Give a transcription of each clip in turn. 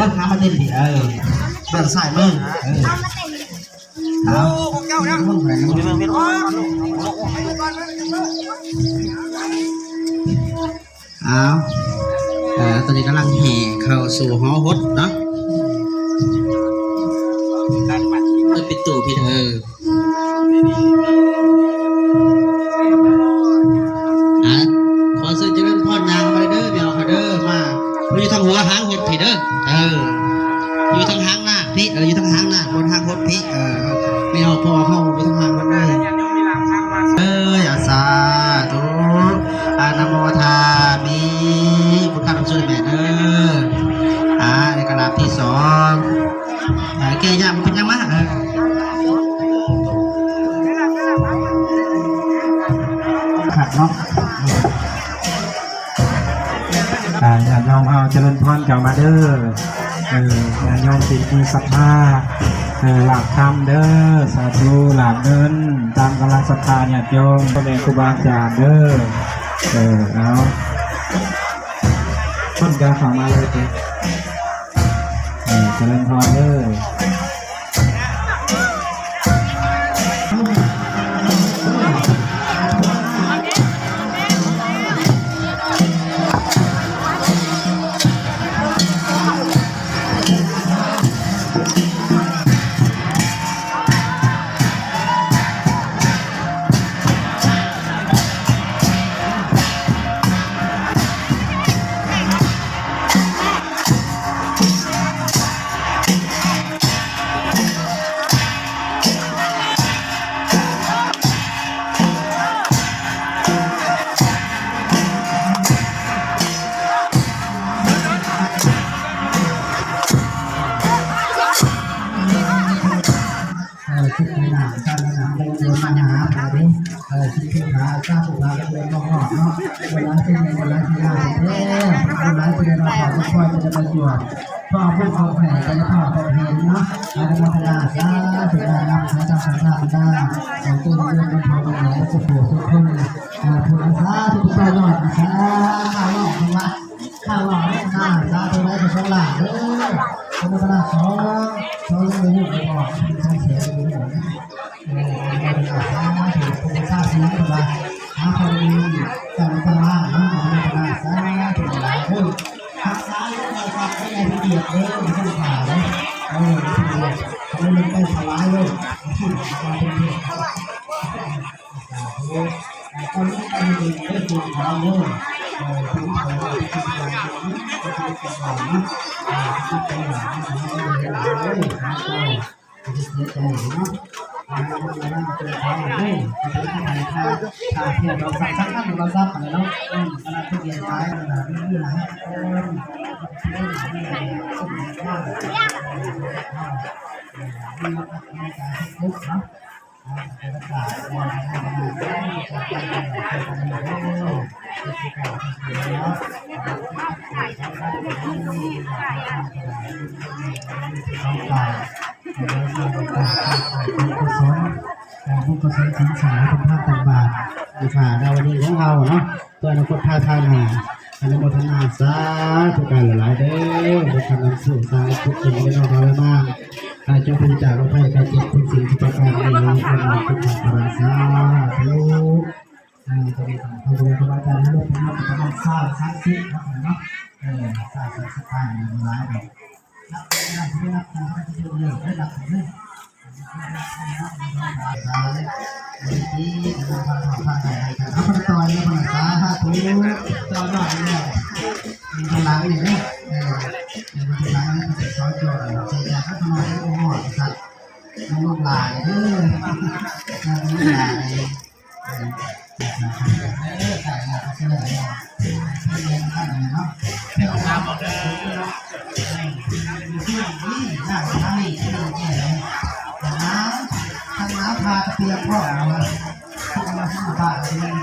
มาหามาเต้นดิด้านซ้ายมือเอาต้องแข่งตอนนี้กำลังแห่เข้าสู่หอฮดเนาะปิดตู้พี่ขอซื้อเจริญพรนางมาเด้อเดี๋ยวเขาเด้อมาอยู่ทางหัวหางหดพี่เด้ออยู่ทางหางหน้าพี่อยู่ทางหางหน้าบนหางหดพี่ไม่เอาพอเข้าอยู่ทางหางมันได้อาสาธุอนโมทามิพุทธคุณช่วยแม่เด้อในกระดาษที่2แกยามเป็นยังมากขัดเนาะอย่ายอมเอาเจริญพรเก่ามาเด้ออย่ายอมติดมีศรัทธาหลักธรรมเด้อสาธุหลักเดินตามกำลังศรัทธาเนี่ยโยมพ่อแม่ครูบาอาจารย์เด้อเอาต้นกาฝั่งมาเลยเจริญพรเด้อที่มีหนาการหนาเดินมาหาอะไรที่หาสร้างสุราเดินมองเนาะเวลาที่มีเวลาที่หาเด้เวลาที่เราขอค่อยจะประโยชน์พ่อผู้เขาแผ่จะพ่อเขาเห็นเนาะอาจจะมาทำสาธุนำพระเจ้าสังฆราชได้ของตัวเรื่องของเราแล้วสุขสุขคนผู้รักษาทุกประโยชน์สาธุว่าข้าวหล่อแม่ข้าสาธุได้เป็นของหลานเด้อพระพุทธเจ้าเขาเรื่องนี้บอกใช้เสียงนี้หน่อยสาธุถือว่าหาคนดีจังหวะน้องของเราสาธุหลายคนทักษะเราทำให้ได้เกียรติเลยไม่ต้องผ่าเลยไม่ต้องไปถวายเลยที่เราเป็นเกียรติตอนนี้ไปดูได้ดูเราเลยถึงเราเป็นคนที่เป็นเรานะที่เป็นเราเลยเสียใจเนาะเราเป็นของเลยถ้าเทียบเราสักท่านเราทราบอะไรแล้วขณะที่เรียนท้ายขณะนี้หลายคนมีการทุกข์เนาะประกาศว่าจะไปผู้กุศลสินสาเป็นภาพต่างบาทดีค่ะเราวันนี้ของเราเนาะตัวอนาคตพาทางหาอนุโมทนาสาธุการหลายๆเด้อบุคคลนั้นสู่สายทุกคนไม่ต้องรอไว้มากจงเป็นจากโรคภัยไข้เจ็บทุกสิ่งที่ประการในนี้เป็นหลักเป็นธรรมสาธุจะมีของพระพุทธเจ้าให้ลูกเป็นลูกเป็นสร้างสร้างสิ่งเนาะสร้างสถานหลายแบบนับที่นับที่จะเยอะได้ดับเลยที่เราทำผ่านไปกันเอาไปต่อยแล้วมันสาธุต่อหน่อยเนี่ยมีพลังอยู่เนี่ยมีพลังนี่เป็นซอยจ่อยใจอยากให้ทำอะไรโอ้โหสัตว์มันลูกหลานเด้อลูกหลานใส่หน้าเสื้อเนี่ยเรียนท่านเนาะเที่ยวงานหมดเลยที่นี่น่าจะทำนี่ที่นี่เลยน้ำพาเปียกพ่อมาพวกเราที่บ้านเรียน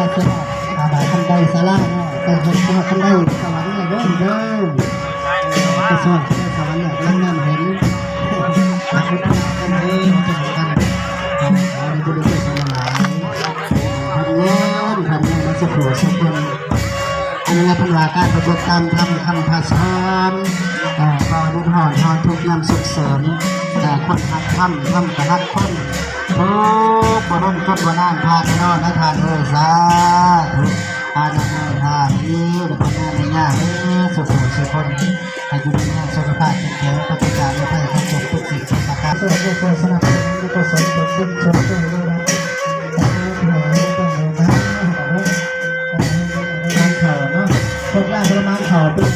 ก็สละอาบาคันใดสละเป็นคนสละคันใดสวรรค์เนี่ยเด้อเด้อก็สละสวรรค์เนี่ยนั่นนั่นเห็นพระพุทธเจ้าเองจะเหมือนกันขอในบุญกุศลหลายทำเงินสุขสุขคนอันนี้เป็นว่าการประกอบตามคำภาษาก็รุ่นหอนทุกนำสุขเสริมคนหักทำกระหักคนโอ้บรมต้นวานานพาไปนอนนะทานสาธุทานทานนี้เดี๋ยวพ่อแม่ย่าสุขสุขคนให้อยู่ในสุขภาพแข็งปฏิการและให้เขาจบทุกสิ่งทุกประการส่วนสนับสนุนกุศลบุญชมด้วยนะมันเข่าเนาะคนแรกประมาณเข่าเป็น